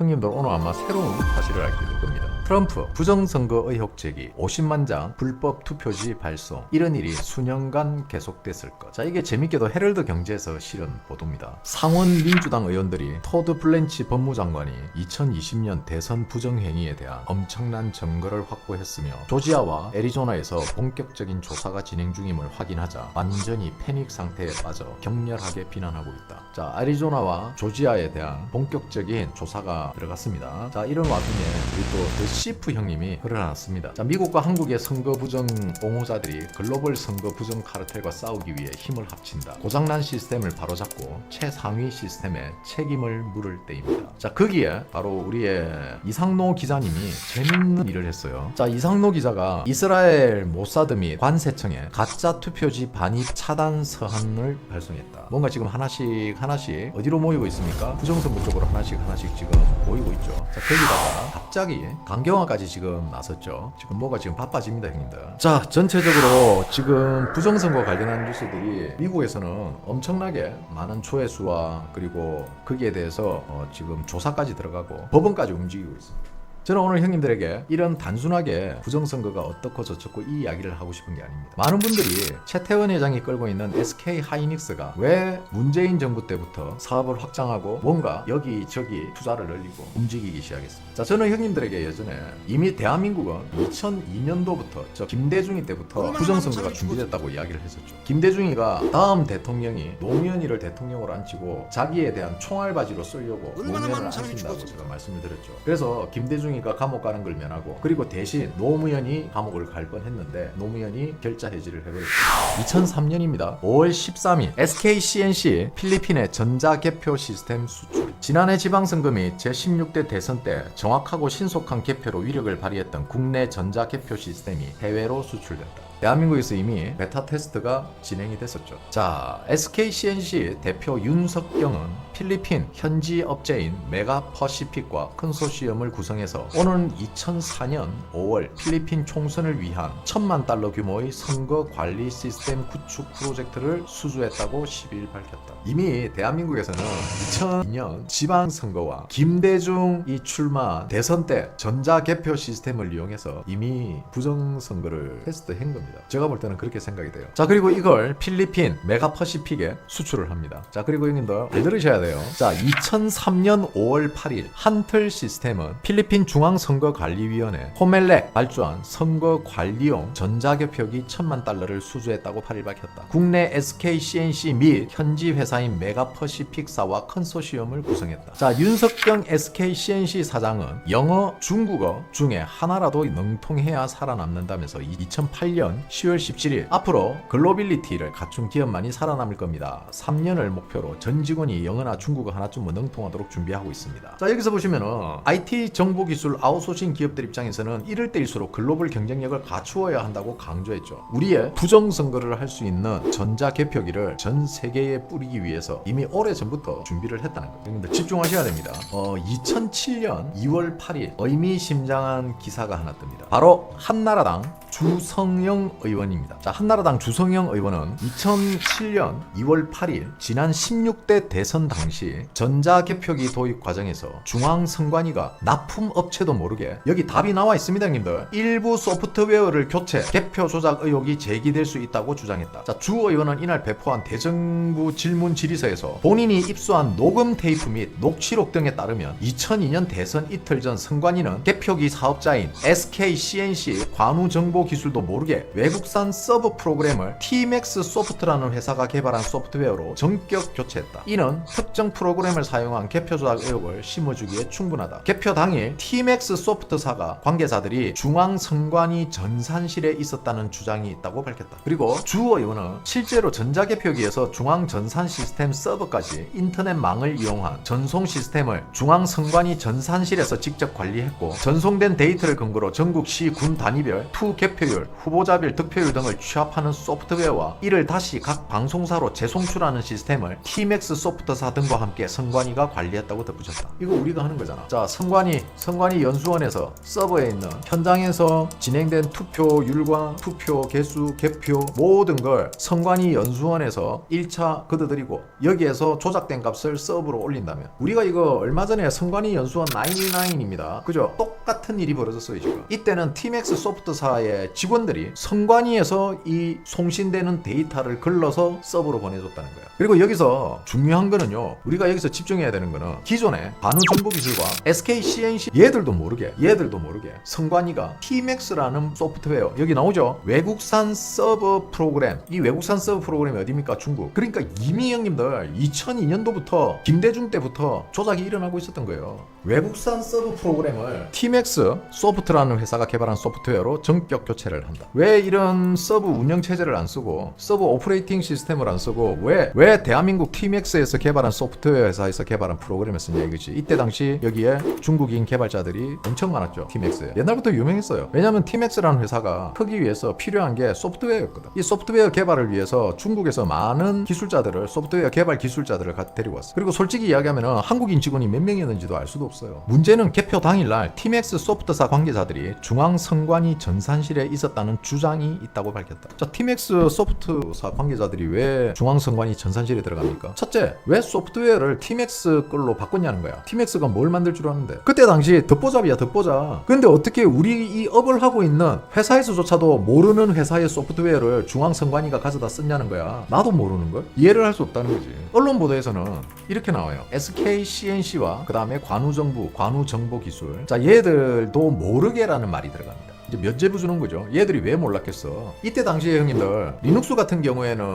형님들 오늘 아마 새로운 사실을 알게 될 겁니다. 트럼프 부정선거 의혹 제기, 50만 장 불법 투표지 발송, 이런 일이 수년간 계속됐을 것. 자, 이게 재밌게도 헤럴드 경제에서 실은 보도입니다. 상원 민주당 의원들이 토드 플랜치 법무장관이 2020년 대선 부정행위에 대한 엄청난 증거를 확보했으며 조지아와 애리조나에서 본격적인 조사가 진행 중임을 확인하자 완전히 패닉 상태에 빠져 격렬하게 비난하고 있다. 자, 애리조나와 조지아에 대한 본격적인 조사가 들어갔습니다. 자, 이런 와중에 우리 또 시프 형님이 글을 하났습니다. 자, 미국과 한국의 선거 부정 옹호자들이 글로벌 선거 부정 카르텔과 싸우기 위해 힘을 합친다. 고장난 시스템을 바로잡고 최상위 시스템에 책임을 물을 때입니다. 자, 거기에 바로 우리의 이상노 기자님이 재밌는 일을 했어요. 자, 이상노 기자가 이스라엘 모사드 및 관세청에 가짜 투표지 반입 차단 서한을 발송했다. 뭔가 지금 하나씩 어디로 모이고 있습니까? 부정선거 쪽으로 하나씩 지금 모이고 있죠. 자, 거기다가 갑자기 강경화까지 지금 나섰죠. 지금 뭐가 지금 바빠집니다, 형님들. 자, 전체적으로 지금 부정선거 관련한 뉴스들이 미국에서는 엄청나게 많은 조회수와 그리고 거기에 대해서 지금 조사까지 들어가고 법원까지 움직이고 있습니다. 저는 오늘 형님들에게 이런 단순하게 부정선거가 어떻고 저쩌고 이 이야기를 하고 싶은 게 아닙니다. 많은 분들이 최태원 회장이 끌고 있는 SK 하이닉스가 왜 문재인 정부 때부터 사업을 확장하고 뭔가 여기저기 투자를 늘리고 움직이기 시작했습니다. 자, 저는 형님들에게 예전에 이미 대한민국은 2002년도부터 저 김대중이 때부터 부정선거가 준비됐다고 이야기를 했었죠. 김대중이가 다음 대통령이 노무현이를 대통령으로 앉히고 자기에 대한 총알바지로 쓰려고 노무현을 앉힌다고 제가 말씀을 드렸죠. 그래서 김대중이 감옥 가는 걸 면하고 그리고 대신 노무현이 감옥을 갈 뻔했는데 노무현이 결자 해지를 해버렸습니다. 2003년입니다. 5월 13일 SK CNC 필리핀의 전자개표 시스템 수출. 지난해 지방선거 및 제16대 대선 때 정확하고 신속한 개표로 위력을 발휘했던 국내 전자개표 시스템이 해외로 수출됐다. 대한민국에서 이미 베타 테스트가 진행이 됐었죠. 자, SK CNC 대표 윤석경은 필리핀 현지 업체인 메가퍼시픽과 컨소시엄을 구성해서 오는 2004년 5월 필리핀 총선을 위한 $10,000,000 규모의 선거 관리 시스템 구축 프로젝트를 수주했다고 10일 밝혔다. 이미 대한민국에서는 2002년 지방선거와 김대중이 출마한 대선 때 전자개표 시스템을 이용해서 이미 부정선거를 테스트한 겁니다. 제가 볼 때는 그렇게 생각이 돼요. 자, 그리고 이걸 필리핀 메가퍼시픽에 수출을 합니다. 자, 그리고 형님들 잘 들으셔야 돼요. 자, 2003년 5월 8일 한틀 시스템은 필리핀 중앙선거관리위원회 호멜렉 발주한 선거관리용 전자개표기 $10,000,000를 수주했다고 8일 밝혔다. 국내 SK CNC 및 현지 회사인 메가퍼시픽사와 컨소시엄을 구성했다. 자, 윤석경 SK CNC 사장은 영어, 중국어 중에 하나라도 능통해야 살아남는다면서 2008년 10월 17일 앞으로 글로빌리티를 갖춘 기업만이 살아남을 겁니다. 3년을 목표로 전 직원이 영어나 중국어 하나쯤 능통하도록 준비하고 있습니다. 자, 여기서 보시면은 IT 정보기술 아웃소싱 기업들 입장에서는 이럴 때일수록 글로벌 경쟁력을 갖추어야 한다고 강조했죠. 우리의 부정선거를 할 수 있는 전자개표기를 전 세계에 뿌리기 위해서 이미 오래전부터 준비를 했다는 거예요. 여러분들 집중하셔야 됩니다. 2007년 2월 8일 의미심장한 기사가 하나 뜹니다. 바로 한나라당 주성영 의원입니다. 자, 한나라당 주성영 의원은 2007년 2월 8일 지난 16대 대선 당시 전자개표기 도입 과정에서 중앙선관위가 납품업체도 모르게 여기 답이 나와 있습니다, 형님들. 일부 소프트웨어를 교체, 개표 조작 의혹이 제기될 수 있다고 주장했다. 자, 주 의원은 이날 배포한 대정부 질문 질의서에서 본인이 입수한 녹음 테이프 및 녹취록 등에 따르면 2002년 대선 이틀 전 선관위는 개표기 사업자인 SK CNC 관우정보 기술도 모르게 외국산 서버 프로그램을 TMAX 소프트라는 회사가 개발한 소프트웨어로 전격 교체했다. 이는 특정 프로그램을 사용한 개표 조작 의혹을 심어주기에 충분하다. 개표 당일 TMAX 소프트사가 관계자들이 중앙선관위 전산실에 있었다는 주장이 있다고 밝혔다. 그리고 주 의원은 실제로 전자개표기에서 중앙전산 시스템 서버까지 인터넷망을 이용한 전송 시스템을 중앙선관위 전산실에서 직접 관리했고 전송된 데이터를 근거로 전국 시 군 단위별 투 개표율, 후보자별 득표율 등을 취합하는 소프트웨어와 이를 다시 각 방송사로 재송출하는 시스템을 TMAX 소프트사 등 등과 함께 선관위가 관리했다고 덧붙였다. 이거 우리가 하는 거잖아. 자, 선관위 연수원에서 서버에 있는 현장에서 진행된 투표율과 투표 개수, 개표 모든 걸 선관위 연수원에서 1차 걷어들이고 여기에서 조작된 값을 서버로 올린다면, 우리가 이거 얼마 전에 선관위 연수원 99입니다. 그죠? 똑같은 일이 벌어졌어요 지금. 이때는 티맥스 소프트사의 직원들이 선관위에서 이 송신되는 데이터를 걸러서 서버로 보내줬다는 거야. 그리고 여기서 중요한 거는요, 우리가 여기서 집중해야 되는 거는 기존의 반우정보기술과 SK CNC 얘들도 모르게 선관위가 티맥스라는 소프트웨어, 여기 나오죠? 외국산 서버 프로그램. 이 외국산 서버 프로그램이 어디입니까? 중국. 그러니까 이미 형님들 2002년도부터 김대중 때부터 조작이 일어나고 있었던 거예요. 외국산 서버 프로그램을 티맥스 소프트라는 회사가 개발한 소프트웨어로 전격 교체를 한다. 왜 이런 서버 운영 체제를 안 쓰고 서버 오퍼레이팅 시스템을 안 쓰고 왜 대한민국 티맥스에서 개발한 소프트웨어 회사에서 개발한 프로그램을 쓰냐 이거지. 이때 당시 여기에 중국인 개발자들이 엄청 많았죠. 티맥스에. 옛날부터 유명했어요. 왜냐면 티맥스라는 회사가 크기 위해서 필요한 게 소프트웨어였거든. 이 소프트웨어 개발을 위해서 중국에서 많은 기술자들을, 소프트웨어 개발 기술자들을 데리고 왔어. 그리고 솔직히 이야기하면 한국인 직원이 몇 명이었는지도 알 수도 없어요. 문제는 개표 당일날 티맥스 소프트사 관계자들이 중앙선관위 전산실에 있었다는 주장이 있다고 밝혔다. 자, 티맥스 소프트사 관계자들이 왜 중앙선관위 전산실에 들어갑니까? 첫째, 왜 소프트웨어를 티맥스 걸로 바꿨냐는 거야. 티맥스가 뭘 만들 줄 아는데. 그때 당시 덧보잡이야, 덧보잡. 근데 어떻게 우리 이 업을 하고 있는 회사에서조차도 모르는 회사의 소프트웨어를 중앙선관위가 가져다 썼냐는 거야. 나도 모르는 걸? 이해를 할 수 없다는 거지. 언론 보도에서는 이렇게 나와요. SK CNC와 그 다음에 관우정부, 관우정보기술. 자, 얘들도 모르게라는 말이 들어갑니다. 이제 면죄부 주는 거죠. 얘들이 왜 몰랐겠어. 이때 당시에 형님들 리눅스 같은 경우에는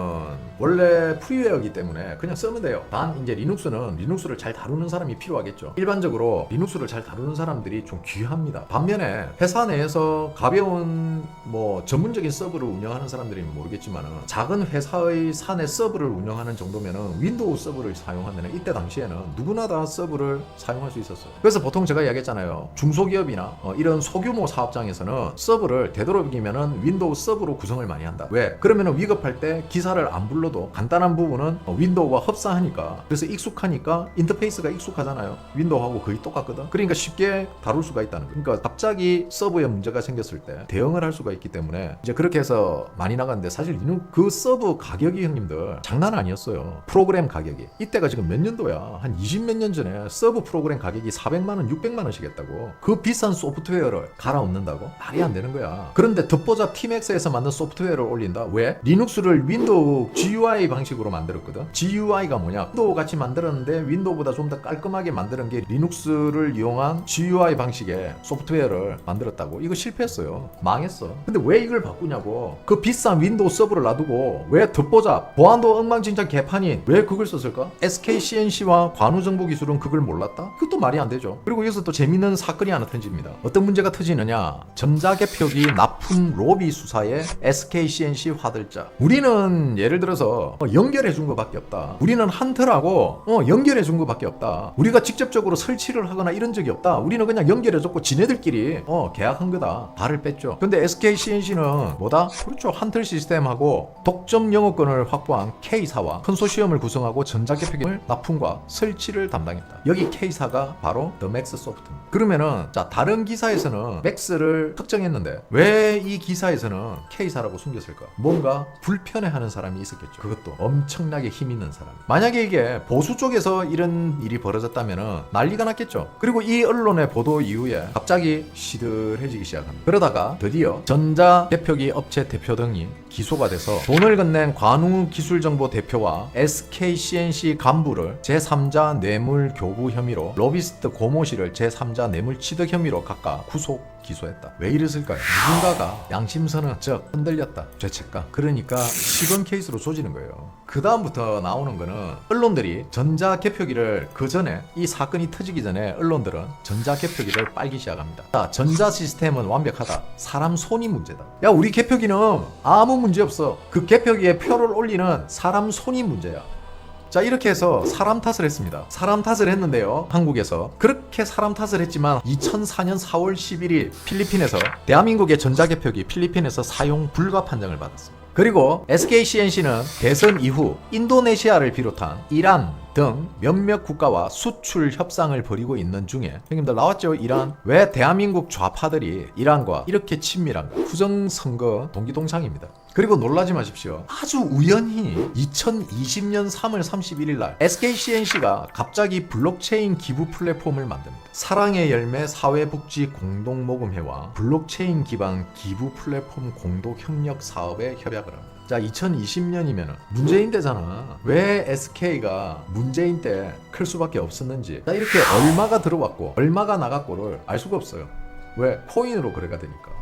원래 프리웨어이기 때문에 그냥 쓰면 돼요. 단 이제 리눅스를 잘 다루는 사람이 필요하겠죠. 일반적으로 리눅스를 잘 다루는 사람들이 좀 귀합니다. 반면에 회사 내에서 가벼운 뭐 전문적인 서버를 운영하는 사람들이면 모르겠지만은 작은 회사의 사내 서버를 운영하는 정도면은 윈도우 서버를 사용하면 이때 당시에는 누구나 다 서버를 사용할 수 있었어요. 그래서 보통 제가 이야기했잖아요. 중소기업이나 이런 소규모 사업장에서는 서버를 되도록이면은 윈도우 서버로 구성을 많이 한다. 왜? 그러면은 위급할 때 기사를 안 불러도 간단한 부분은 윈도우와 흡사하니까, 그래서 익숙하니까 인터페이스가 익숙하잖아요. 윈도우하고 거의 똑같거든. 그러니까 쉽게 다룰 수가 있다는 거예요. 그러니까 갑자기 서버에 문제가 생겼을 때 대응을 할 수가 있기 때문에 이제 그렇게 해서 많이 나갔는데, 사실 그 서버 가격이 형님들 장난 아니었어요. 프로그램 가격이. 이때가 지금 몇 년도야? 한 20몇 년 전에 서버 프로그램 가격이 400만 원, 600만 원씩 했다고. 그 비싼 소프트웨어를 갈아엎는다고? 말이 안 되는 거야. 그런데 덧보잡 티맥스에서 만든 소프트웨어를 올린다? 왜? 리눅스를 윈도우 GUI 방식으로 만들었거든. GUI가 뭐냐? 윈도우 같이 만들었는데 윈도우보다 좀 더 깔끔하게 만드는 게 리눅스를 이용한 GUI 방식의 소프트웨어를 만들었다고. 이거 실패했어요. 망했어. 근데 왜 이걸 바꾸냐고. 그 비싼 윈도우 서버를 놔두고 왜 덧보잡, 보안도 엉망진창 개판인 왜 그걸 썼을까? SK CNC와 관우정보기술은 그걸 몰랐다? 그것도 말이 안 되죠. 그리고 여기서 또 재밌는 사건이 하나 터집니다. 어떤 문제가 터지느냐? 전자개표기 납품 로비 수사에 SK CNC 화들짝. 우리는 예를 들어서 연결해 준 것밖에 없다. 우리는 한틀하고 연결해 준 것밖에 없다. 우리가 직접적으로 설치를 하거나 이런 적이 없다. 우리는 그냥 연결해 줬고 지네들끼리 계약한 거다. 발을 뺐죠. 근데 SK CNC는 뭐다? 그렇죠. 한틀 시스템하고 독점 영업권을 확보한 K사와 컨소시엄을 구성하고 전자개표기 납품과 설치를 담당했다. 여기 K사가 바로 더 맥스 소프트입니다. 그러면은 자, 다른 기사에서는 맥스를 특정했는데 왜 이 기사에서는 K사라고 숨겼을까? 뭔가 불편해하는 사람이 있었겠죠. 그것도 엄청나게 힘 있는 사람. 만약에 이게 보수 쪽에서 이런 일이 벌어졌다면 난리가 났겠죠. 그리고 이 언론의 보도 이후에 갑자기 시들해지기 시작합니다. 그러다가 드디어 전자개표기 업체 대표 등이 기소가 돼서 돈을 건넨 관우기술정보 대표와 SK CNC 간부를 제3자 뇌물 교부 혐의로, 로비스트 고모 씨를 제3자 뇌물 취득 혐의로 각각 구속 기소했다. 왜 이랬을까요? 누군가가 양심선은 즉 흔들렸다. 죄책감. 그러니까 시건 케이스로 조지는 거예요. 그 다음부터 나오는 거는 언론들이 전자개표기를, 그 전에 이 사건이 터지기 전에 언론들은 전자개표기를 빨기 시작합니다. 자, 전자 시스템은 완벽하다. 사람 손이 문제다. 야, 우리 개표기는 아무 문제 없어. 그 개표기에 표를 올리는 사람 손이 문제야. 자, 이렇게 해서 사람 탓을 했습니다. 사람 탓을 했는데요, 한국에서 그렇게 사람 탓을 했지만 2004년 4월 11일 필리핀에서 대한민국의 전자개표기 필리핀에서 사용 불가 판정을 받았습니다. 그리고 SK CNC는 대선 이후 인도네시아를 비롯한 이란, 등 몇몇 국가와 수출 협상을 벌이고 있는 중에 형님들 나왔죠? 이란. 왜 대한민국 좌파들이 이란과 이렇게 친밀한가? 부정선거 동기동창입니다. 그리고 놀라지 마십시오. 아주 우연히 2020년 3월 31일 날 SKCNC가 갑자기 블록체인 기부 플랫폼을 만듭니다. 사랑의 열매 사회복지 공동모금회와 블록체인 기반 기부 플랫폼 공동 협력 사업에 협약을 합니다. 자, 2020년이면 문재인 때잖아. 왜 SK가 문재인 때 클 수밖에 없었는지. 자, 이렇게 얼마가 들어왔고 얼마가 나갔고를 알 수가 없어요. 왜? 코인으로 거래가 되니까.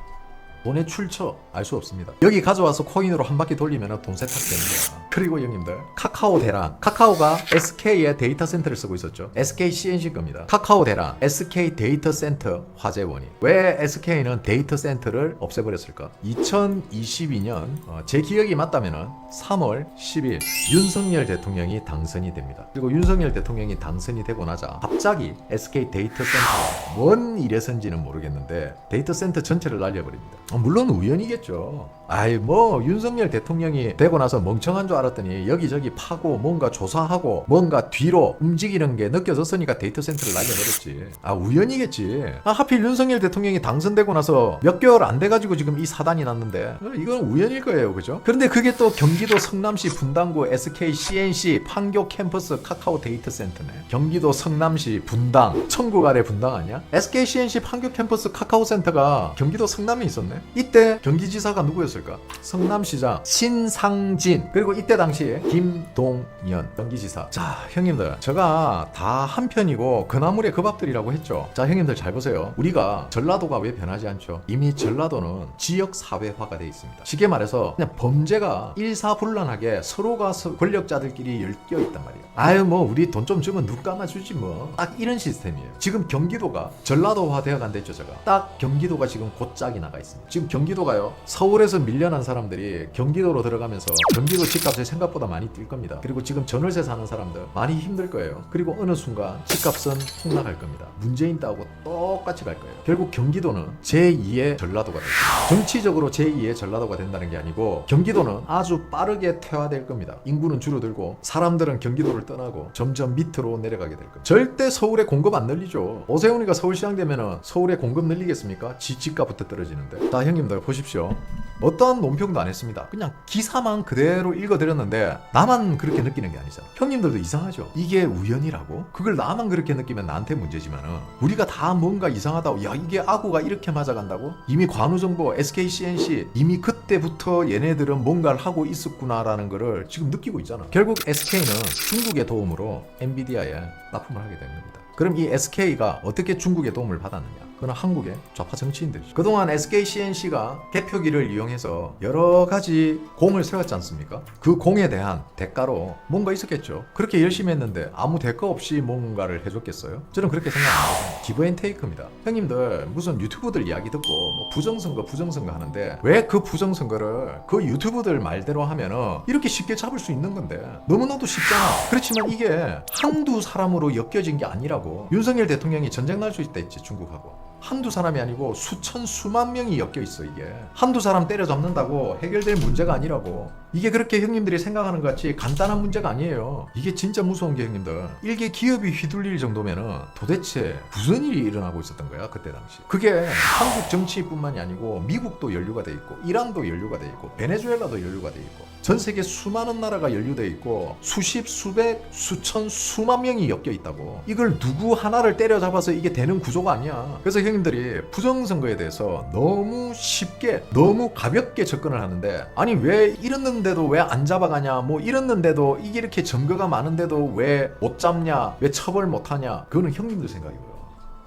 돈의 출처 알 수 없습니다. 여기 가져와서 코인으로 한 바퀴 돌리면 돈 세탁되는 거야. 그리고 형님들 카카오 대란. 카카오가 SK의 데이터 센터를 쓰고 있었죠. SKCNC 겁니다. 카카오 대란 SK 데이터 센터 화재 원인. 왜 SK는 데이터 센터를 없애버렸을까? 2022년 제 기억이 맞다면 3월 10일 윤석열 대통령이 당선이 됩니다. 그리고 윤석열 대통령이 당선이 되고 나자 갑자기 SK 데이터 센터가 뭔 일에선지는 모르겠는데 데이터 센터 전체를 날려버립니다. 물론 우연이겠죠. 아이 뭐 윤석열 대통령이 되고 나서 멍청한 줄 알았더니 여기저기 파고 뭔가 조사하고 뭔가 뒤로 움직이는 게 느껴졌으니까 데이터 센터를 날려버렸지. 아 우연이겠지. 하필 윤석열 대통령이 당선되고 나서 몇 개월 안 돼가지고 지금 이 사단이 났는데 이건 우연일 거예요. 그죠? 그런데 그게 또 경기도 성남시 분당구 SKCNC 판교 캠퍼스 카카오 데이터 센터네. 경기도 성남시 분당 천국 아래 분당 아니야? SKCNC 판교 캠퍼스 카카오 센터가 경기도 성남에 있었네. 이때 경기지사가 누구였을까? 성남시장 신상진. 그리고 이때 당시에 김동연 경기지사. 자 형님들 제가 다 한편이고 그나물의 그 밥들이라고 했죠. 자 형님들 잘 보세요. 우리가 전라도가 왜 변하지 않죠? 이미 전라도는 지역사회화가 돼 있습니다. 쉽게 말해서 그냥 범죄가 일사불란하게 서로가 권력자들끼리 엮여 있단 말이에요. 아유 뭐 우리 돈 좀 주면 눈 감아주지 뭐. 딱 이런 시스템이에요. 지금 경기도가 전라도화 되어간댔죠. 제가 딱 경기도가 지금 곧짝이 나가 있습니다. 지금 경기도가요 서울에서 밀려난 사람들이 경기도로 들어가면서 경기도 집값이 생각보다 많이 뛸 겁니다. 그리고 지금 전월세 사는 사람들 많이 힘들 거예요. 그리고 어느 순간 집값은 폭락할 겁니다. 문재인 따고 똑같이 갈 거예요. 결국 경기도는 제2의 전라도가 됩니다. 정치적으로 제2의 전라도가 된다는 게 아니고 경기도는 아주 빠르게 퇴화될 겁니다. 인구는 줄어들고 사람들은 경기도를 떠나고 점점 밑으로 내려가게 될 겁니다. 절대 서울에 공급 안 늘리죠. 오세훈이가 서울시장 되면은 서울에 공급 늘리겠습니까? 집값부터 떨어지는데. 자 형님들 보십시오. 어떠한 논평도 안 했습니다. 그냥 기사만 그대로 읽어드렸는데 나만 그렇게 느끼는 게 아니잖아. 형님들도 이상하죠. 이게 우연이라고? 그걸 나만 그렇게 느끼면 나한테 문제지만은 우리가 다 뭔가 이상하다고. 야 이게 아구가 이렇게 맞아간다고? 이미 관우정보 SKCNC 이미 그때부터 얘네들은 뭔가를 하고 있었구나라는 거를 지금 느끼고 있잖아. 결국 SK는 중국의 도움으로 엔비디아에 납품을 하게 된 겁니다. 그럼 이 SK가 어떻게 중국의 도움을 받았느냐? 그건 한국의 좌파 정치인들이죠. 그동안 SKCNC가 개표기를 이용해서 여러 가지 공을 세웠지 않습니까? 그 공에 대한 대가로 뭔가 있었겠죠. 그렇게 열심히 했는데 아무 대가 없이 뭔가를 해줬겠어요? 저는 그렇게 생각합니다. 기브앤테이크입니다. 형님들 무슨 유튜브들 이야기 듣고 뭐 부정선거 하는데 왜 그 부정선거를 그 유튜브들 말대로 하면은 이렇게 쉽게 잡을 수 있는 건데 너무나도 쉽잖아. 그렇지만 이게 한두 사람으로 엮여진 게 아니라고. 윤석열 대통령이 전쟁 날 수 있다 했지 중국하고. 한두 사람이 아니고 수천 수만 명이 엮여 있어. 이게 한두 사람 때려잡는다고 해결될 문제가 아니라고. 이게 그렇게 형님들이 생각하는 것 같이 간단한 문제가 아니에요. 이게 진짜 무서운 게 형님들 일개 기업이 휘둘릴 정도면은 도대체 무슨 일이 일어나고 있었던 거야 그때 당시. 그게 한국 정치뿐만이 아니고 미국도 연루가 돼 있고 이란도 연루가 돼 있고 베네수엘라도 연루가 돼 있고 전 세계 수많은 나라가 연루돼 있고 수십 수백 수천 수만 명이 엮여 있다고. 이걸 누구 하나를 때려잡아서 이게 되는 구조가 아니야. 그래서 형님들이 부정선거에 대해서 너무 쉽게 너무 가볍게 접근을 하는데 아니 왜 이랬는데도 왜 안 잡아가냐, 뭐 이랬는데도 이게 이렇게 증거가 많은데도 왜 못 잡냐, 왜 처벌 못하냐. 그거는 형님들 생각이고요.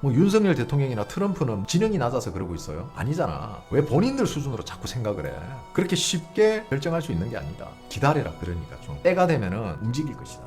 뭐 윤석열 대통령이나 트럼프는 지능이 낮아서 그러고 있어요? 아니잖아. 왜 본인들 수준으로 자꾸 생각을 해? 그렇게 쉽게 결정할 수 있는 게 아니다. 기다려라. 그러니까 좀 때가 되면은 움직일 것이다.